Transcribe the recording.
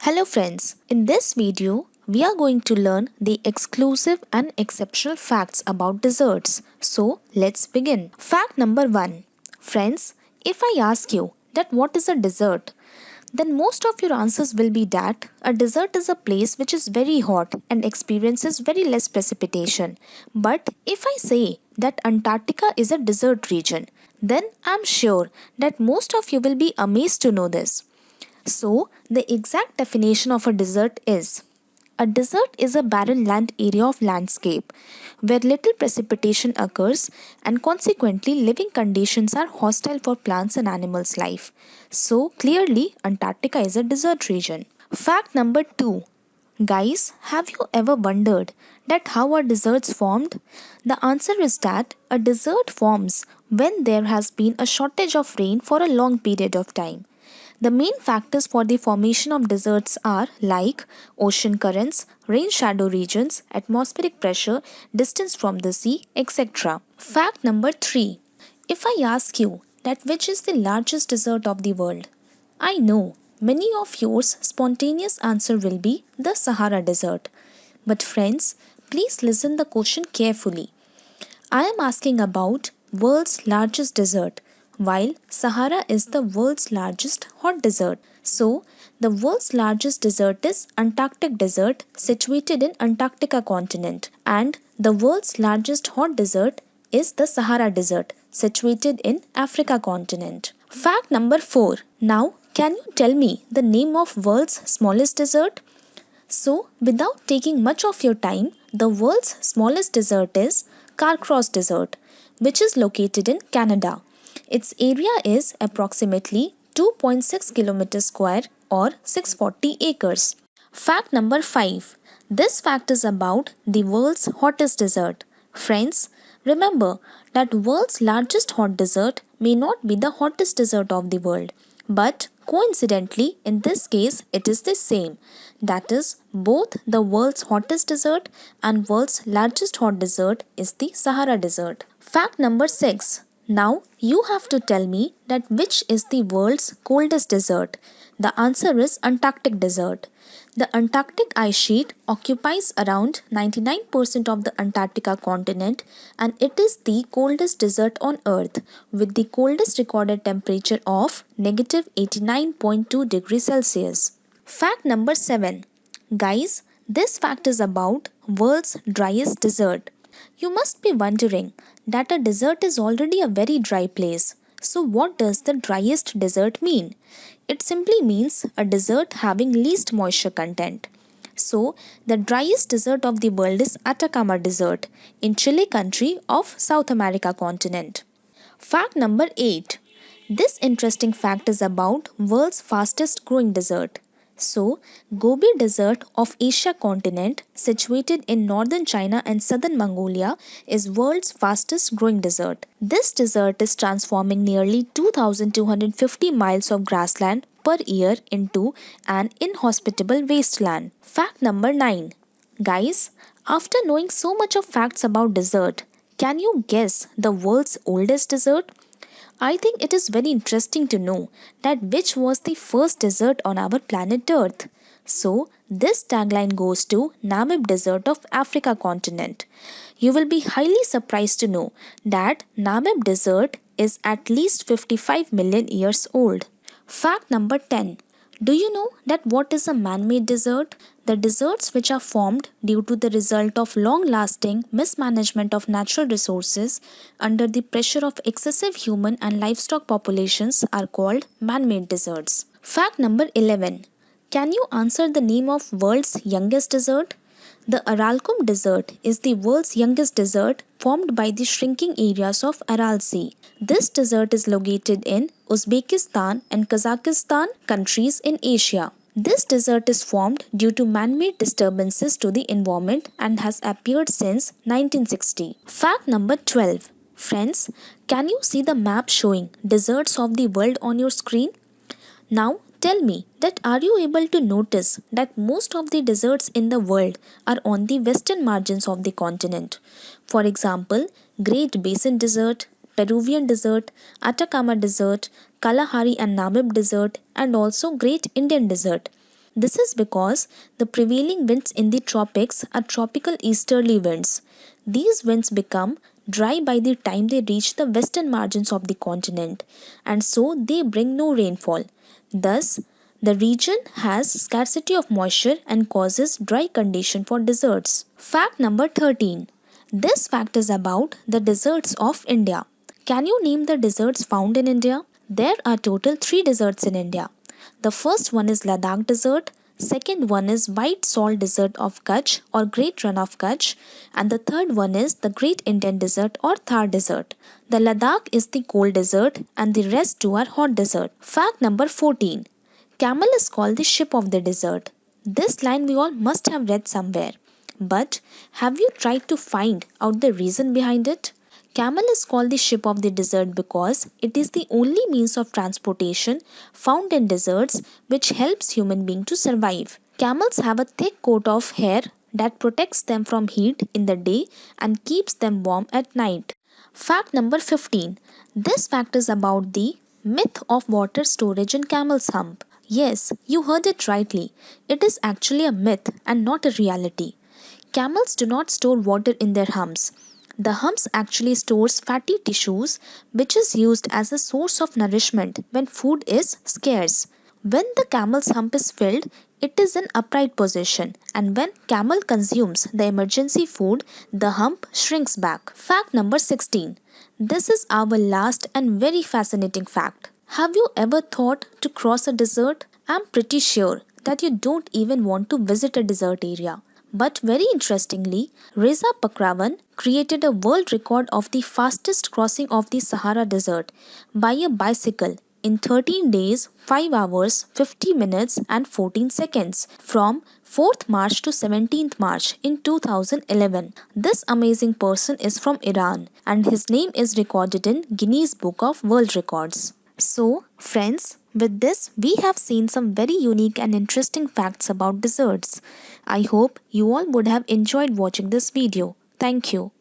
Hello friends, in this video we are going to learn the exclusive and exceptional facts about desserts. So let's begin. Fact number 1. Friends, if I ask you that what is a dessert, then most of your answers will be that a desert is a place which is very hot and experiences very less precipitation. But if I say that Antarctica is a desert region, then I'm sure that most of you will be amazed to know this. So, the exact definition of a desert is: a desert is a barren land area of landscape where little precipitation occurs and consequently living conditions are hostile for plants and animals' life. So, clearly, Antarctica is a desert region. Fact number 2. Guys, have you ever wondered that how are deserts formed? The answer is that a desert forms when there has been a shortage of rain for a long period of time. The main factors for the formation of deserts are like ocean currents, rain shadow regions, atmospheric pressure, distance from the sea, etc. Fact number 3. If I ask you that which is the largest desert of the world, I know many of yours spontaneous answer will be the Sahara Desert. But friends, please listen the question carefully. I am asking about world's largest desert, while Sahara is the world's largest hot desert. So, the world's largest desert is Antarctic Desert situated in Antarctica continent, and the world's largest hot desert is the Sahara Desert situated in Africa continent. Fact number 4. Now, can you tell me the name of world's smallest desert? So, without taking much of your time, the world's smallest desert is Carcross Desert, which is located in Canada. Its area is approximately 2.6 kilometers square or 640 acres. Fact number 5. This fact is about the world's hottest desert. Friends, remember that world's largest hot desert may not be the hottest desert of the world, but coincidentally in this case it is the same. That is, both the world's hottest desert and world's largest hot desert is the Sahara Desert. Fact number 6. Now you have to tell me that which is the world's coldest desert. The answer is Antarctic Desert. The Antarctic ice sheet occupies around 99% of the Antarctica continent, and it is the coldest desert on Earth with the coldest recorded temperature of -89.2 degrees Celsius. Fact number 7. Guys, this fact is about world's driest desert. You must be wondering that a desert is already a very dry place. So what does the driest desert mean? It simply means a desert having least moisture content. So the driest desert of the world is Atacama Desert in Chile country of South America continent. Fact number 8. This interesting fact is about world's fastest growing desert. So, Gobi Desert of Asia continent, situated in northern China and southern Mongolia, is world's fastest growing desert. This desert is transforming nearly 2250 miles of grassland per year into an inhospitable wasteland. Fact number 9. Guys, after knowing so much of facts about desert, can you guess the world's oldest desert? I think it is very interesting to know that which was the first desert on our planet Earth. So, this tagline goes to Namib Desert of Africa continent. You will be highly surprised to know that Namib Desert is at least 55 million years old. Fact number 10. Do you know that what is a man-made desert? The deserts which are formed due to the result of long-lasting mismanagement of natural resources under the pressure of excessive human and livestock populations are called man-made deserts. Fact number 11. Can you answer the name of world's youngest desert? The Aralkum Desert is the world's youngest desert formed by the shrinking areas of Aral Sea. This desert is located in Uzbekistan and Kazakhstan countries in Asia. This desert is formed due to man-made disturbances to the environment and has appeared since 1960. Fact number 12. Friends, can you see the map showing deserts of the world on your screen? Now tell me that are you able to notice that most of the deserts in the world are on the western margins of the continent? For example, Great Basin Desert, Peruvian Desert, Atacama Desert, Kalahari and Namib Desert, and also Great Indian Desert. This is because the prevailing winds in the tropics are tropical easterly winds. These winds become dry by the time they reach the western margins of the continent, and so they bring no rainfall. Thus, the region has scarcity of moisture and causes dry condition for deserts. Fact number 13. This fact is about the deserts of India. Can you name the deserts found in India? There are total 3 deserts in India. The first one is Ladakh Desert, second one is White Salt Desert of Kutch or Great Run of Kutch, and the third one is the Great Indian Desert or Thar Desert. The Ladakh is the cold desert and the rest two are hot desert. Fact number 14. Camel is called the ship of the desert. This line we all must have read somewhere. But have you tried to find out the reason behind it? Camel is called the ship of the desert because it is the only means of transportation found in deserts which helps human beings to survive. Camels have a thick coat of hair that protects them from heat in the day and keeps them warm at night. Fact number 15. This fact is about the myth of water storage in camel's hump. Yes, you heard it rightly. It is actually a myth and not a reality. Camels do not store water in their humps. The humps actually stores fatty tissues which is used as a source of nourishment when food is scarce. When the camel's hump is filled, it is in upright position and when camel consumes the emergency food, the hump shrinks back. Fact number 16. This is our last and very fascinating fact. Have you ever thought to cross a desert? I'm pretty sure that you don't even want to visit a desert area. But very interestingly, Reza Pakravan created a world record of the fastest crossing of the Sahara Desert by a bicycle in 13 days, 5 hours, 50 minutes and 14 seconds from 4th March to 17th March in 2011. This amazing person is from Iran and his name is recorded in Guinness Book of World Records. So, friends, with this, we have seen some very unique and interesting facts about deserts. I hope you all would have enjoyed watching this video. Thank you.